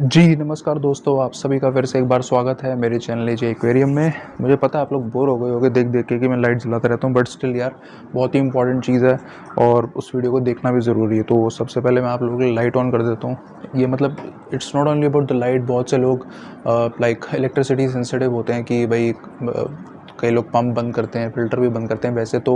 जी, नमस्कार दोस्तों, आप सभी का फिर से एक बार स्वागत है मेरे चैनल एजे एक्वेरियम में। मुझे पता है आप लोग बोर हो गए होंगे देख-देख के कि मैं लाइट जलाता रहता हूँ, बट स्टिल यार बहुत ही इंपॉर्टेंट चीज़ है और उस वीडियो को देखना भी ज़रूरी है। तो सबसे पहले मैं आप लोगों के लिए लाइट ऑन कर देता हूँ। ये मतलब it's not only about the light. बहुत से लोग लाइक इलेक्ट्रिसिटी सेंसिटिव होते हैं कि भाई कई लोग पंप बंद करते हैं, फ़िल्टर भी बंद करते हैं। वैसे तो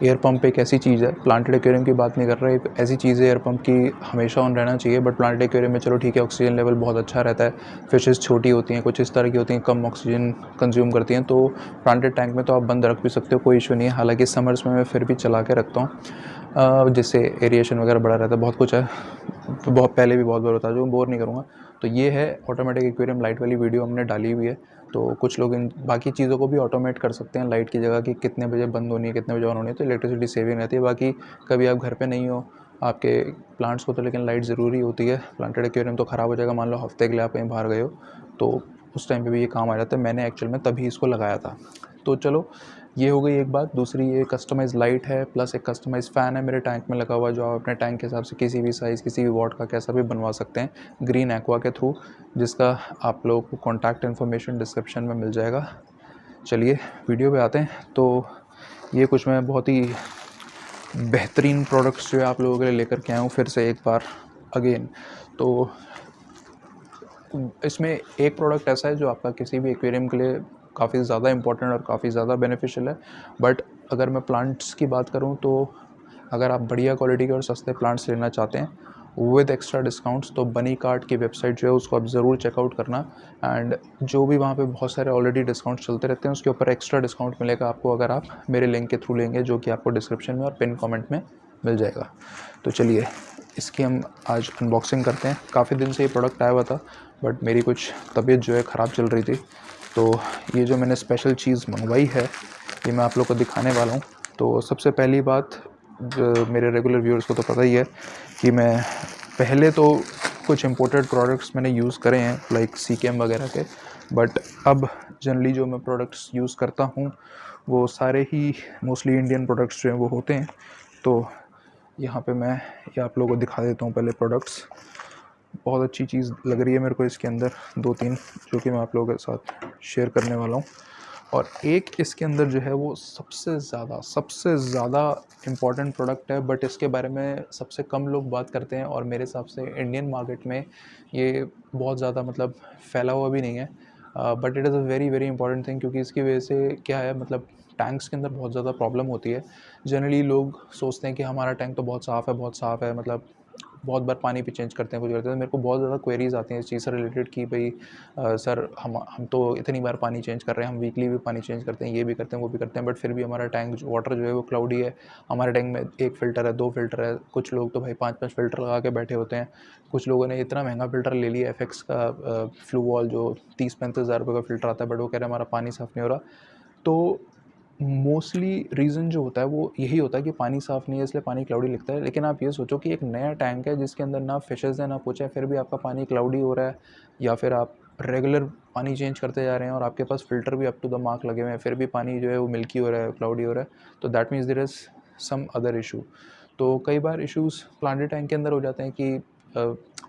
एयर पंप एक ऐसी चीज़ है, प्लांटेड एक्वेरियम की बात नहीं कर रहा, एक ऐसी चीज़ है एयर पंप की हमेशा ऑन रहना चाहिए। बट प्लांटेड एक्वेरियम में चलो ठीक है, ऑक्सीजन लेवल बहुत अच्छा रहता है, फिशेस छोटी होती हैं, कुछ इस तरह की होती हैं, कम ऑक्सीजन कंज्यूम करती हैं, तो प्लांटेड टैंक में तो आप बंद रख भी सकते हो, कोई इशू नहीं है। हालांकि समर्स में मैं फिर भी चला के रखता हूँ, जिससे एरिएशन वगैरह बड़ा रहता है। बहुत कुछ है, तो बहुत पहले भी बहुत बार बता चुका हूँ, बोर नहीं करूँगा। तो ये है ऑटोमेटिक एक्वेरियम लाइट वाली वीडियो हमने डाली हुई है। तो कुछ लोग इन बाकी चीज़ों को भी ऑटोमेट कर सकते हैं लाइट की जगह, कि कितने बजे बंद होनी है, कितने बजे ऑन होनी है, तो इलेक्ट्रिसिटी सेविंग रहती है। बाकी कभी आप घर पे नहीं हो, आपके प्लांट्स को तो लेकिन लाइट ज़रूरी होती है। प्लांटेड एक्वेरियम तो ख़राब हो जाएगा, मान लो हफ्ते के लिए आप कहीं बाहर गए हो, तो उस टाइम पे भी ये काम आ जाता है। मैंने एक्चुअल में तभी इसको लगाया था। तो चलो, ये हो गई एक बात। दूसरी, ये कस्टमाइज़ लाइट है प्लस एक कस्टमाइज़ फ़ैन है मेरे टैंक में लगा हुआ, जो आप अपने टैंक के हिसाब से किसी भी साइज़, किसी भी वॉट का कैसा भी बनवा सकते हैं, ग्रीन एक्वा के थ्रू, जिसका आप लोगों को कॉन्टैक्ट इन्फॉर्मेशन डिस्क्रिप्शन में मिल जाएगा। चलिए वीडियो पे आते हैं। तो ये कुछ मैं बहुत ही बेहतरीन प्रोडक्ट्स जो है आप लोगों के लिए लेकर के आया हूँ फिर से एक बार अगेन। तो इसमें एक प्रोडक्ट ऐसा है जो आपका किसी भी एक्वेरियम के लिए काफ़ी ज़्यादा इंपॉर्टेंट और काफ़ी ज़्यादा बेनिफिशियल है। बट अगर मैं प्लांट्स की बात करूँ, तो अगर आप बढ़िया क्वालिटी के और सस्ते प्लांट्स लेना चाहते हैं विद एक्स्ट्रा डिस्काउंट्स, तो बनी कार्ट की वेबसाइट जो है उसको आप ज़रूर चेकआउट करना। एंड जो भी वहाँ पे बहुत सारे ऑलरेडी डिस्काउंट चलते रहते हैं, उसके ऊपर एक्स्ट्रा डिस्काउंट मिलेगा आपको अगर आप मेरे लिंक के थ्रू लेंगे, जो कि आपको डिस्क्रिप्शन में और पिन कमेंट में मिल जाएगा। तो चलिए इसकी हम आज अनबॉक्सिंग करते हैं। काफ़ी दिन से ये प्रोडक्ट आया हुआ था, बट मेरी कुछ तबीयत जो है ख़राब चल रही थी, तो ये जो मैंने स्पेशल चीज़ मंगवाई है, ये मैं आप लोग को दिखाने वाला हूँ। तो सबसे पहली बात, जो मेरे रेगुलर व्यूअर्स को तो पता ही है कि मैं पहले तो कुछ इंपोर्टेड प्रोडक्ट्स मैंने यूज़ करे हैं लाइक सीकेम वगैरह के, बट अब जनरली जो मैं प्रोडक्ट्स यूज़ करता हूँ वो सारे ही मोस्टली इंडियन प्रोडक्ट्स जो हैं वो होते हैं। तो यहाँ पे मैं ये आप लोगों को दिखा देता हूँ पहले प्रोडक्ट्स। बहुत अच्छी चीज़ लग रही है मेरे को इसके अंदर, 2-3 जो कि मैं आप लोगों के साथ शेयर करने वाला हूँ। और एक इसके अंदर जो है वो सबसे ज़्यादा इम्पॉर्टेंट प्रोडक्ट है, बट इसके बारे में सबसे कम लोग बात करते हैं, और मेरे हिसाब से इंडियन मार्केट में ये बहुत ज़्यादा मतलब फैला हुआ भी नहीं है। But it is a very very important thing, क्योंकि इसकी वजह से क्या है, मतलब टैंक्स के अंदर बहुत ज़्यादा प्रॉब्लम होती है। जनरली लोग सोचते हैं कि हमारा टैंक तो बहुत साफ़ है, मतलब बहुत बार पानी भी चेंज करते हैं, कुछ करते हैं। मेरे को बहुत ज़्यादा क्वेरीज आती हैं इस चीज़ से रिलेटेड कि भाई सर हम तो इतनी बार पानी चेंज कर रहे हैं, हम वीकली भी पानी चेंज करते हैं, ये भी करते हैं, वो भी करते हैं, बट फिर भी हमारा टैंक वाटर जो है वो क्लाउडी है। हमारे टैंक में एक फ़िल्टर है, 2 फ़िल्टर है, कुछ लोग तो भाई 5-5 फ़िल्टर लगा के बैठे होते हैं। कुछ लोगों ने इतना महंगा फ़िल्टर ले लिया एफएक्स का फ्लू वॉल, जो 30-35 हज़ार रुपये का फ़िल्टर आता है, बट वो कह रहे हैं हमारा पानी साफ़ नहीं हो रहा। तो मोस्टली रीज़न जो होता है वो यही होता है कि पानी साफ़ नहीं है, इसलिए पानी क्लाउडी लिखता है। लेकिन आप ये सोचो कि एक नया टैंक है जिसके अंदर ना फिशेज़ है ना कुछ है, फिर भी आपका पानी क्लाउडी हो रहा है, या फिर आप रेगुलर पानी चेंज करते जा रहे हैं और आपके पास फ़िल्टर भी अप टू द मार्क लगे हुए हैं, फिर भी पानी जो है वो मिल्की हो रहा है, क्लाउडी हो रहा है, तो that means there is some other issue. तो कई बार इश्यूज़ प्लांटेड टैंक के अंदर हो जाते हैं कि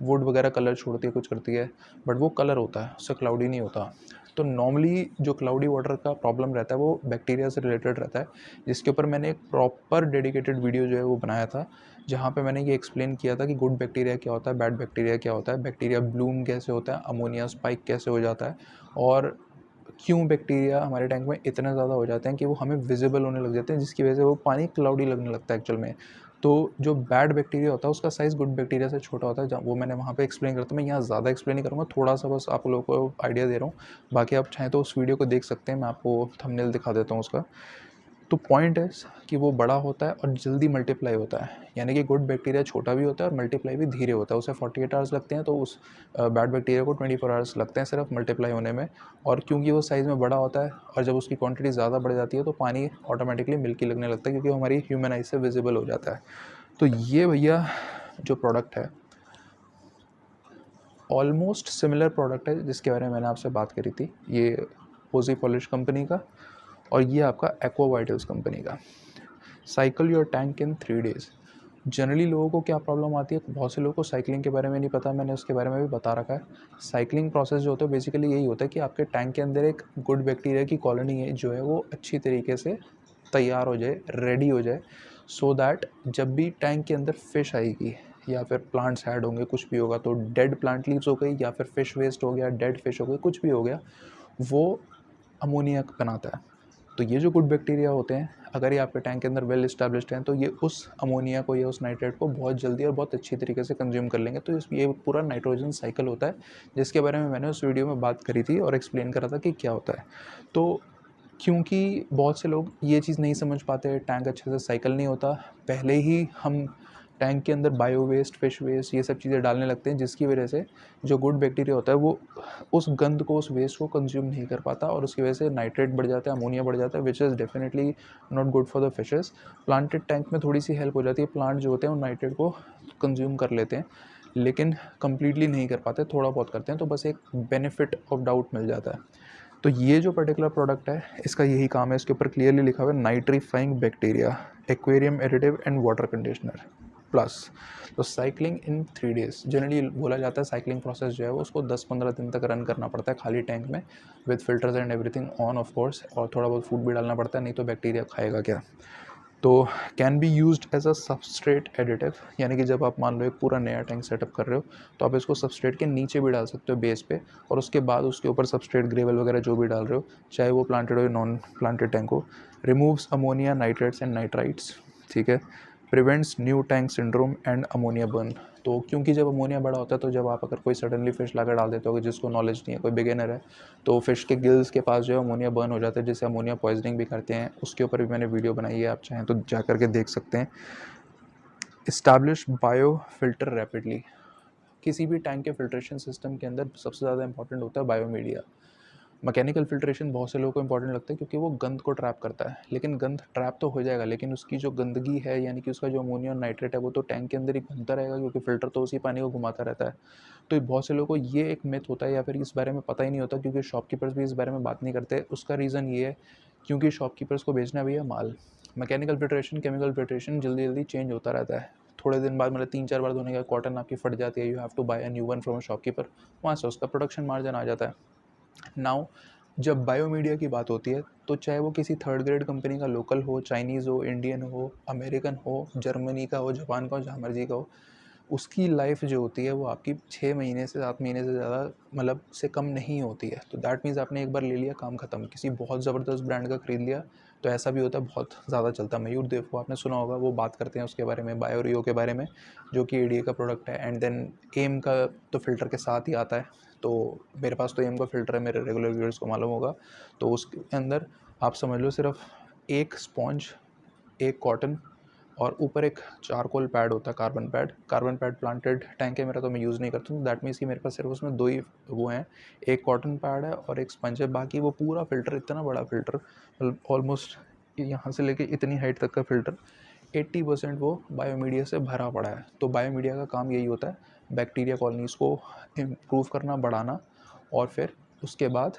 वुड वगैरह कलर छोड़ती है, कुछ करती है, बट वो कलर होता है, उससे क्लाउडी नहीं होता। तो नॉर्मली जो क्लाउडी वाटर का प्रॉब्लम रहता है वो बैक्टीरिया से रिलेटेड रहता है, जिसके ऊपर मैंने एक प्रॉपर डेडिकेटेड वीडियो जो है वो बनाया था, जहाँ पे मैंने ये एक्सप्लेन किया था कि गुड बैक्टीरिया क्या होता है, बैड बैक्टीरिया क्या होता है, बैक्टीरिया ब्लूम कैसे होता है, अमोनिया स्पाइक कैसे हो जाता है, और क्यों बैक्टीरिया हमारे टैंक में इतने ज़्यादा हो जाते हैं कि वो हमें विजिबल होने लग जाते हैं, जिसकी वजह से वो पानी क्लाउडी लगने लगता है एक्चुअल में। तो जो बैड बैक्टीरिया होता है उसका साइज़ गुड बैक्टीरिया से छोटा होता है, जहाँ वो मैंने वहाँ पे एक्सप्लेन करता हूँ। मैं यहाँ ज़्यादा एक्सप्लेन नहीं करूँगा, थोड़ा सा बस आप लोगों को आइडिया दे रहा हूँ। बाकी आप चाहें तो उस वीडियो को देख सकते हैं, मैं आपको थंबनेल दिखा देता हूँ उसका। तो पॉइंट है कि वो बड़ा होता है और जल्दी मल्टीप्लाई होता है, यानी कि गुड बैक्टीरिया छोटा भी होता है और मल्टीप्लाई भी धीरे होता है। उसे 48 आवर्स लगते हैं, तो उस बैड बैक्टीरिया को 24 आवर्स लगते हैं सिर्फ मल्टीप्लाई होने में। और क्योंकि वो साइज़ में बड़ा होता है और जब उसकी क्वांटिटी ज़्यादा बढ़ जाती है, तो पानी ऑटोमेटिकली मिल्की लगने लगता है, क्योंकि वो हमारी ह्यूमन आई से विजिबल हो जाता है। तो ये भैया जो प्रोडक्ट है, ऑलमोस्ट सिमिलर प्रोडक्ट है जिसके बारे में मैंने आपसे बात करी थी, ये ओजी पॉलिश कंपनी का, और ये आपका एक्वा वाइटल्स कंपनी का। Cycle your tank in 3 days। Generally लोगों को क्या प्रॉब्लम आती है, बहुत से लोगों को साइकिलिंग के बारे में नहीं पता, मैंने उसके बारे में भी बता रखा है। साइकिलिंग प्रोसेस जो होता है बेसिकली यही होता है कि आपके टैंक के अंदर एक गुड बैक्टीरिया की कॉलोनी है जो है वो अच्छी तरीके से तैयार हो जाए, रेडी हो जाए, सो दैट जब भी टैंक के अंदर फिश आएगी या फिर प्लांट्स ऐड होंगे, कुछ भी होगा, तो डेड प्लांट लीव्स हो गई या फिर फिश वेस्ट हो गया, डेड फिश हो गई, कुछ भी हो गया, वो अमोनिया बनाता है। तो ये जो गुड बैक्टीरिया होते हैं, अगर ये आपके टैंक के अंदर वेल इस्टेब्लिश्ड हैं, तो ये उस अमोनिया को या उस नाइट्रेट को बहुत जल्दी और बहुत अच्छी तरीके से कंज्यूम कर लेंगे। तो ये पूरा नाइट्रोजन साइकिल होता है, जिसके बारे में मैंने उस वीडियो में बात करी थी और एक्सप्लेन करा था कि क्या होता है। तो क्योंकि बहुत से लोग ये चीज़ नहीं समझ पाते, टैंक अच्छे से साइकिल नहीं होता, पहले ही हम टैंक के अंदर बायो वेस्ट, फिश वेस्ट, ये सब चीज़ें डालने लगते हैं, जिसकी वजह से जो गुड बैक्टीरिया होता है वो उस गंद को, उस वेस्ट को कंज्यूम नहीं कर पाता और उसकी वजह से नाइट्रेट बढ़ जाता है, अमोनिया बढ़ जाता है, which is definitely not good for the fishes. Planted tank में थोड़ी सी हेल्प हो जाती है, प्लांट जो होते हैं वो नाइट्रेट को कंज्यूम कर लेते हैं, लेकिन कंप्लीटली नहीं कर पाते, थोड़ा बहुत करते हैं, तो बस एक बेनिफिट ऑफ डाउट मिल जाता है। तो ये जो पर्टिकुलर प्रोडक्ट है, इसका यही काम है, इसके ऊपर क्लियरली लिखा हुआ है nitrifying bacteria, aquarium additive and water conditioner plus. तो साइकिलिंग इन 3 डेज़, जनरली बोला जाता है साइकिलिंग प्रोसेस जो है वो उसको 10-15 दिन तक रन करना पड़ता है खाली टैंक में, with filters and everything on off course, और थोड़ा बहुत फूड भी डालना पड़ता है, नहीं तो बैक्टीरिया खाएगा क्या। तो can be used as a substrate additive, यानी कि जब आप मान लो एक पूरा नया टैंक सेटअप कर रहे हो, तो आप इसको सबस्ट्रेट के नीचे भी डाल सकते हो बेस पे, और उसके बाद उसके ऊपर सबस्ट्रेट ग्रेवल वगैरह जो भी डाल रहे हो, चाहे वो प्लांटेड हो या नॉन प्लांटेड टैंक हो। Removes ammonia, nitrates and nitrites, ठीक है। Prevents new tank syndrome and ammonia burn. तो क्योंकि जब अमोनिया बड़ा होता है, तो जब आप अगर कोई सडनली फिश लाकर डाल देते हो, जिसको नॉलेज नहीं है, कोई बिगिनर है, तो फिश के गिल्स के पास जो है अमोनिया बर्न हो जाता है, जिससे अमोनिया पॉइजनिंग भी करते हैं। उसके ऊपर भी मैंने वीडियो बनाई है, आप चाहें तो जा करके देख सकते हैं। इस्टेब्लिश बायो फिल्टर रैपिडली, किसी भी टैंक के फिल्ट्रेशन सिस्टम के अंदर सबसे ज़्यादा इंपॉर्टेंट होता है बायोमीडिया। मैकेनिकल फिल्ट्रेशन बहुत से लोगों को इंपॉर्टेंट लगता है क्योंकि वो गंद को ट्रैप करता है, लेकिन गंद ट्रैप तो हो जाएगा, लेकिन उसकी जो गंदगी है, यानी कि उसका जो अमोनिया और नाइट्रेट है, वो तो टैंक के अंदर ही घूमता रहेगा, क्योंकि फिल्टर तो उसी पानी को घुमाता रहता है। तो बहुत से लोगों को ये एक मिथ होता है या फिर इस बारे में पता ही नहीं होता, क्योंकि शॉपकीपर्स भी इस बारे में बात नहीं करते। उसका रीज़न ये है क्योंकि शॉपकीपर्स को बेचना भी है माल। मैकेनिकल फिल्ट्रेशन, केमिकल फिल्ट्रेशन जल्दी जल्दी चेंज होता रहता है, थोड़े दिन बाद, मतलब 3-4 बार धोने के बाद कॉटन आपकी फट जाती है, you have to buy a new one from a shopkeeper, वहाँ से उसका प्रोडक्शन मार्जिन आ जाता है। नाउ जब बायोमीडिया की बात होती है, तो चाहे वो किसी थर्ड ग्रेड कंपनी का लोकल हो, चाइनीज़ हो, इंडियन हो, अमेरिकन हो, जर्मनी का हो, जापान का हो, जहाँ मर्जी का हो, उसकी लाइफ जो होती है वो आपकी 6 महीने से 7 महीने से ज़्यादा, मतलब से कम नहीं होती है। तो दैट मीन्स आपने एक बार ले लिया, काम खत्म। किसी बहुत ज़बरदस्त ब्रांड का खरीद लिया, तो ऐसा भी होता है, बहुत ज़्यादा चलता है। मयूर देव को आपने सुना होगा, वो बात करते हैं उसके बारे में, बायोरियो के बारे में, जो कि एडीए का प्रोडक्ट है। एंड देन एम का तो फ़िल्टर के साथ ही आता है। तो मेरे पास तो एम का फ़िल्टर है, मेरे रेगुलर व्यूअर्स को मालूम होगा। तो उसके अंदर आप समझ लो सिर्फ एक स्पॉन्ज, एक कॉटन, और ऊपर एक चारकोल पैड होता है, carbon pad. Carbon pad planted tank है मेरा, तो मैं यूज़ नहीं करता हूँ। दैट मीन्स कि मेरे पास सिर्फ उसमें 2 ही वो हैं, एक कॉटन पैड है और एक स्पंज है। बाकी वो पूरा फ़िल्टर, इतना बड़ा फ़िल्टर, ऑलमोस्ट यहाँ से लेके इतनी हाइट तक का फ़िल्टर, 80% वो बायोमीडिया से भरा पड़ा है। तो बायोमीडिया का काम यही होता है, बैक्टीरिया कॉलोनीज़ को इम्प्रूव करना, बढ़ाना, और फिर उसके बाद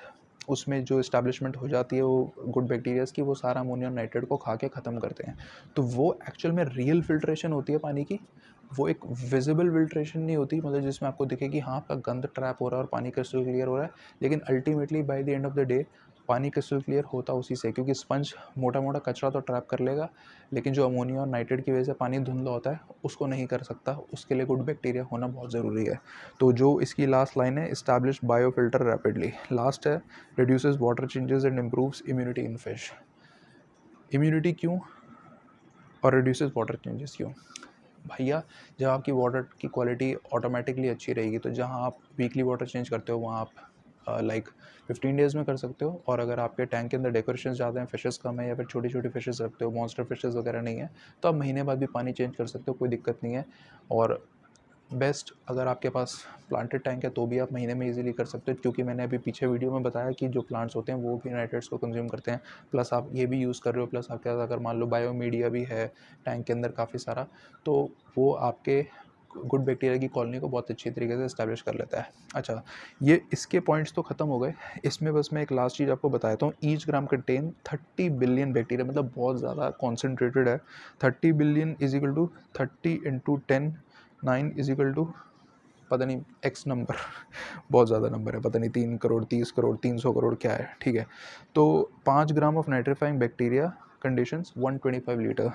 उसमें जो इस्टेब्लिशमेंट हो जाती है वो गुड बैक्टीरियाज़ की, वो सारा अमोनिया नाइट्रेट को खा के ख़त्म करते हैं। तो वो एक्चुअल में रियल फ़िल्ट्रेशन होती है पानी की। वो एक विजिबल फ़िल्ट्रेशन नहीं होती, मतलब जिसमें आपको दिखे कि हाँ, आपका गंद ट्रैप हो रहा है और पानी क्रिस्टल क्लियर हो रहा है। लेकिन ultimately by the end of the day पानी क्रिस्टल क्लियर होता उसी से, क्योंकि स्पंज मोटा-मोटा कचरा तो ट्रैप कर लेगा, लेकिन जो अमोनिया और नाइट्रेट की वजह से पानी धुंधला होता है, उसको नहीं कर सकता। उसके लिए गुड बैक्टीरिया होना बहुत ज़रूरी है। तो जो इसकी लास्ट लाइन है, एस्टैब्लिश बायोफिल्टर रैपिडली, लास्ट है reduces water changes and improves immunity in fish. Immunity क्यों और रिड्यूसेस वाटर चेंजेस क्यों? भैया, जब आपकी वाटर की क्वालिटी ऑटोमेटिकली अच्छी रहेगी, तो जहाँ आप वीकली वाटर चेंज करते हो वहाँ आप लाइक 15 डेज़ में कर सकते हो। और अगर आपके टैंक के अंदर डेकोरेशन ज़्यादा हैं, फिशेस कम है, या फिर छोटी छोटी फिशेस रखते हो, मॉन्स्टर फिशेस वगैरह नहीं है, तो आप महीने बाद भी पानी चेंज कर सकते हो, कोई दिक्कत नहीं है। और बेस्ट, अगर आपके पास प्लांटेड टैंक है तो भी आप महीने में इजीली कर सकते हो, क्योंकि मैंने अभी पीछे वीडियो में बताया कि जो प्लांट्स होते हैं वो भी नाइट्रेट्स को कंज्यूम करते हैं। प्लस आप ये भी यूज़ कर रहे हो, प्लस आपके पास अगर मान लो बायोमीडिया भी है टैंक के अंदर काफ़ी सारा, तो वो आपके गुड बैक्टीरिया की कॉलोनी को बहुत अच्छी तरीके से इस्टेब्लिश कर लेता है। अच्छा, ये इसके पॉइंट्स तो ख़त्म हो गए। इसमें बस मैं एक लास्ट चीज़ आपको बताता हूँ। Each gram contain 30 billion bacteria, मतलब बहुत ज़्यादा कॉन्सेंट्रेटेड है। 30 billion is equal to 30 into 10 9 is equal to पता नहीं एक्स नंबर बहुत ज़्यादा नंबर है, पता नहीं 3 करोड़ 30 करोड़ 300 करोड़ क्या है, ठीक है। तो 5 gram of nitrifying bacteria conditions 125 litre.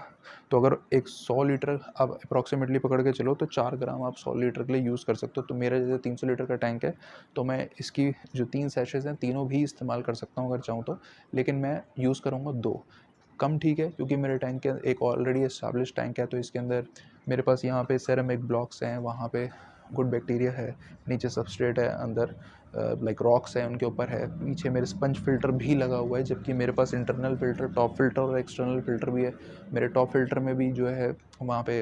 तो अगर एक 100 लीटर आप अप्रॉक्सीमेटली पकड़ के चलो तो 4 ग्राम आप 100 लीटर के लिए यूज़ कर सकते हो। तो मेरा जैसे 300 लीटर का टैंक है, तो मैं इसकी जो 3 सैशेज़ हैं तीनों भी इस्तेमाल कर सकता हूँ अगर चाहूँ तो, लेकिन मैं यूज़ करूँगा 2। कम ठीक है, क्योंकि मेरे टैंक के एक ऑलरेडी एस्टैब्लिश टैंक है, तो इसके अंदर मेरे पास यहाँ पे सेरेमिक ब्लॉक्स हैं, वहाँ पे गुड बैक्टीरिया है, नीचे सबस्ट्रेट है, अंदर लाइक रॉक्स हैं उनके ऊपर है, पीछे मेरे स्पंज फ़िल्टर भी लगा हुआ है, जबकि मेरे पास इंटरनल फ़िल्टर, टॉप फ़िल्टर और एक्सटर्नल फ़िल्टर भी है। मेरे टॉप फ़िल्टर में भी जो है वहाँ पे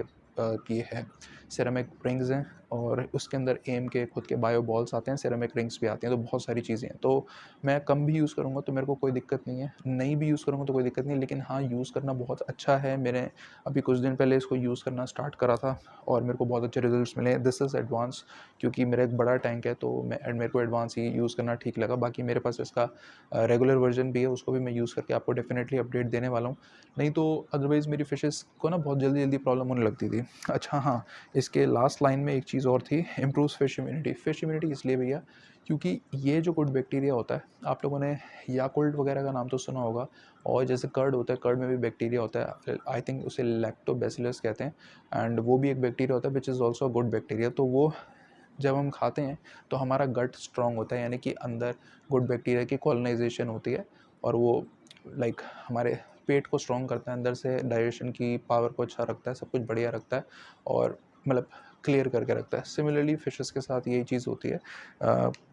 ये है सेरेमिक रिंग्स हैं, और उसके अंदर एम के खुद के बायो बॉल्स आते हैं, सेरेमिक रिंग्स भी आती हैं, तो बहुत सारी चीज़ें हैं। तो मैं कम भी यूज़ करूँगा तो मेरे को कोई दिक्कत नहीं है, नहीं भी यूज़ करूँगा तो कोई दिक्कत नहीं है, लेकिन हाँ, यूज़ करना बहुत अच्छा है। मैंने अभी कुछ दिन पहले इसको यूज़ करना स्टार्ट करा था और मेरे को बहुत अच्छे रिजल्ट्स मिले। दिस इज़ एडवांस, क्योंकि मेरा एक बड़ा टैंक है, तो मेरे को एडवांस ही यूज़ करना ठीक लगा। बाकी मेरे पास इसका रेगुलर वर्जन भी है, उसको भी मैं यूज़ करके आपको डेफिनेटली अपडेट देने वाला हूँ। नहीं तो अदरवाइज़ मेरी फिशेज़ को ना बहुत जल्दी जल्दी प्रॉब्लम होने लगती थी। अच्छा हाँ, इसके लास्ट लाइन में एक चीज़ और थी, improves fish immunity. Fish immunity इसलिए भैया क्योंकि ये जो गुड बैक्टीरिया होता है, आप लोगों ने याकुल्ट वगैरह का नाम तो सुना होगा, और जैसे कर्ड होता है, कर्ड में भी बैक्टीरिया होता है, आई थिंक उसे लैक्टोबैसिलस कहते हैं, एंड वो भी एक बैक्टीरिया होता है which is also good bacteria. तो वो जब हम खाते हैं तो हमारा गट स्ट्रॉन्ग होता है, यानी कि अंदर गुड बैक्टीरिया की कॉलोनाइजेशन होती है, और वो लाइक हमारे पेट को स्ट्रॉन्ग करता है, अंदर से डाइजेशन की पावर को अच्छा रखता है, सब कुछ बढ़िया रखता है, और मतलब क्लियर करके रखता है। सिमिलरली फिशेस के साथ यही चीज़ होती है।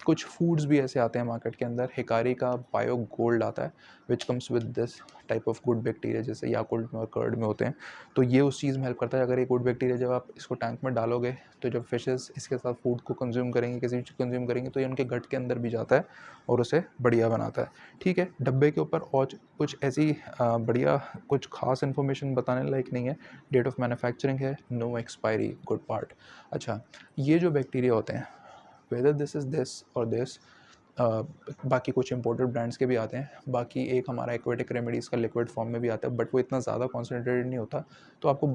कुछ फूड्स भी ऐसे आते हैं मार्केट के अंदर, हिकारी का बायो गोल्ड आता है which comes with this type of good bacteria, जैसे याकुल्ट में और कर्ड में होते हैं। तो ये उस चीज़ में हेल्प करता है। अगर ये गुड बैक्टीरिया जब आप इसको टैंक में डालोगे, तो जब फिशेस इसके साथ फूड को कंज्यूम करेंगी, किसी चीज़ को कंज्यूम करेंगी, तो ये उनके गट के अंदर भी जाता है और उसे बढ़िया बनाता है। ठीक है, डब्बे के ऊपर और कुछ ऐसी बढ़िया कुछ खास इन्फॉर्मेशन बताने लायक नहीं है। डेट ऑफ मैन्युफैक्चरिंग है, नो एक्सपायरी, गुड पार्ट। अच्छा, ये जो बैक्टीरिया होते हैं, वेदर दिस इज़ दिस और दिस, बाकी कुछ इंपोर्टेड ब्रांड्स के भी आते हैं, बाकी एक हमारा एक्वेटिक रेमेडीज़ का लिक्विड फॉर्म में भी आता है, बट वो इतना ज़्यादा कॉन्सेंट्रेटेड नहीं होता, तो आपको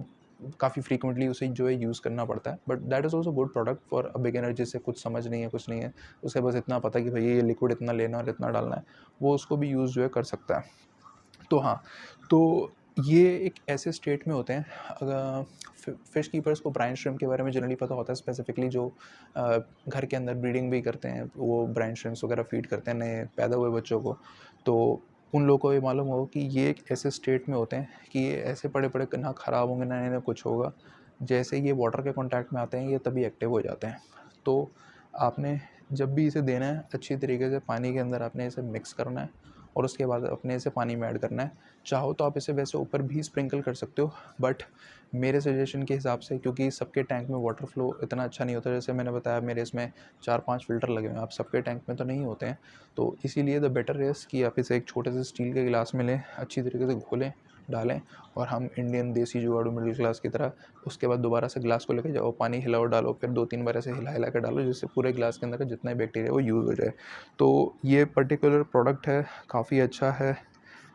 काफ़ी फ्रीक्वेंटली उसे जो है यूज़ करना पड़ता है, but that is also good product for a beginner, जिससे कुछ समझ नहीं है, कुछ नहीं है, उसे बस इतना पता है कि भैया ये लिक्विड इतना लेना और इतना डालना है, वो उसको भी यूज़ जो है कर सकता है। तो हाँ, तो ये एक ऐसे स्टेट में होते हैं, अगर फ़िश कीपर्स को ब्राइन श्रिम्प के बारे में जनरली पता होता है, स्पेसिफिकली जो घर के अंदर ब्रीडिंग भी करते हैं, वो ब्राइन श्रिम्प्स वगैरह फ़ीड करते हैं नए पैदा हुए बच्चों को। तो उन लोगों को ये मालूम होगा कि ये एक ऐसे स्टेट में होते हैं कि ये ऐसे पड़े-पड़े ना ख़राब होंगे, ना इन्हें कुछ होगा। जैसे ये वाटर के कॉन्टैक्ट में आते हैं, ये तभी एक्टिव हो जाते हैं। तो आपने जब भी इसे देना है, अच्छी तरीके से पानी के अंदर आपने इसे मिक्स करना है, और उसके बाद अपने इसे पानी में ऐड करना है। चाहो तो आप इसे वैसे ऊपर भी स्प्रिंकल कर सकते हो, बट मेरे सजेशन के हिसाब से, क्योंकि सबके टैंक में वाटर फ्लो इतना अच्छा नहीं होता, जैसे मैंने बताया मेरे इसमें 4-5 फ़िल्टर लगे हुए हैं, आप सबके टैंक में तो नहीं होते हैं। तो इसीलिए द बेटर इज़ कि आप इसे एक छोटे से स्टील के गिलास में लें, अच्छी तरीके से घोलें, डालें, और हम इंडियन देसी जुगाड़ू मिडिल क्लास की तरह उसके बाद दोबारा से ग्लास को लेके जाओ, पानी हिलाओ डालो, फिर 2-3 बार ऐसे हिला-हिला के डालो, जिससे पूरे ग्लास के अंदर का जितना भी बैक्टीरिया है वो यूज़ हो जाए। तो ये पर्टिकुलर प्रोडक्ट है, काफ़ी अच्छा है,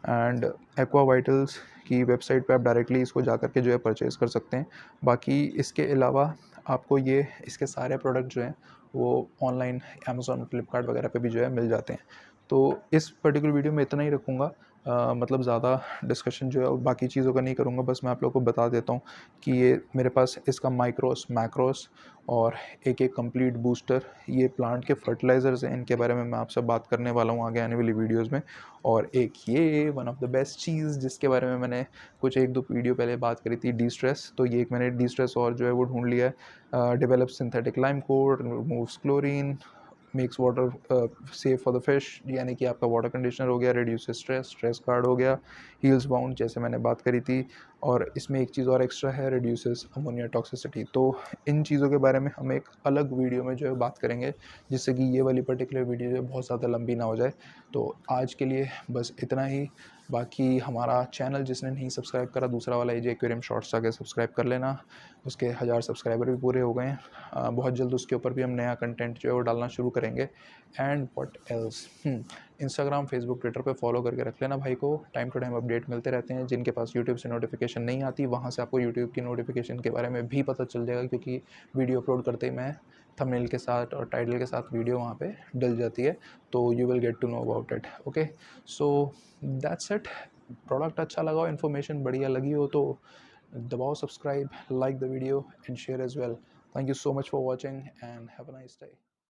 एंड एक्वा वाइटल्स की वेबसाइट पे आप डायरेक्टली इसको जा कर के जो है परचेज़ कर सकते हैं। बाकी इसके अलावा आपको ये इसके सारे प्रोडक्ट जो हैं वो ऑनलाइन अमेज़न, फ्लिपकार्ट वगैरह पे भी जो है मिल जाते हैं। तो इस पर्टिकुलर वीडियो में इतना ही रखूँगा, मतलब ज़्यादा डिस्कशन जो है वो बाकी चीज़ों का नहीं करूँगा, बस मैं आप लोगों को बता देता हूँ कि ये मेरे पास इसका माइक्रोस, मैक्रोस और एक कंप्लीट बूस्टर, ये प्लांट के फर्टिलाइज़र्स हैं, इनके बारे में मैं आपसे बात करने वाला हूँ आगे आने वाली वीडियोज़ में। और एक ये वन ऑफ द बेस्ट चीज़ जिसके बारे में मैंने कुछ 1-2 वीडियो पहले बात करी थी, डी-स्ट्रेस, तो ये एक मैंने डी-स्ट्रेस और जो है वो ढूँढ लिया है। Develop synthetic lime code, removes chlorine, makes water safe for the fish, यानी कि आपका वाटर कंडीशनर हो गया, रिड्यूस स्ट्रेस, स्ट्रेस गार्ड हो गया, हील्स बाउंड जैसे मैंने बात करी थी, और इसमें एक चीज़ और एक्स्ट्रा है, रिड्यूसेस अमोनिया टॉक्सिसिटी। तो इन चीज़ों के बारे में हम एक अलग वीडियो में जो है बात करेंगे, जिससे कि ये वाली पर्टिकुलर वीडियो जो है बहुत ज़्यादा लंबी ना हो जाए। तो आज के लिए बस इतना ही। बाकी हमारा चैनल जिसने नहीं सब्सक्राइब करा, दूसरा वाला एजे एक्वेरियम शॉर्ट्स जाके सब्सक्राइब कर लेना, उसके 1000 सब्सक्राइबर भी पूरे हो गए हैं। बहुत जल्द उसके ऊपर भी हम नया कंटेंट जो है वो डालना शुरू करेंगे। And what else, Instagram, Facebook, Twitter पे फॉलो करके रख लेना भाई को, टाइम टू टाइम अपडेट मिलते रहते हैं। जिनके पास यूट्यूब से नोटिफिकेशन नहीं आती, वहाँ से आपको यूट्यूब की नोटिफिकेशन के बारे में भी पता चल जाएगा, क्योंकि वीडियो अपलोड करते ही मैं थंबनेल के साथ और टाइटल के साथ वीडियो वहाँ पे डल जाती है, तो you will get to know about it. Okay, so that's it. Product अच्छा लगा हो, इन्फॉर्मेशन बढ़िया लगी हो तो दबाओ subscribe, like the video and share as well. Thank you so much for watching and have a nice day.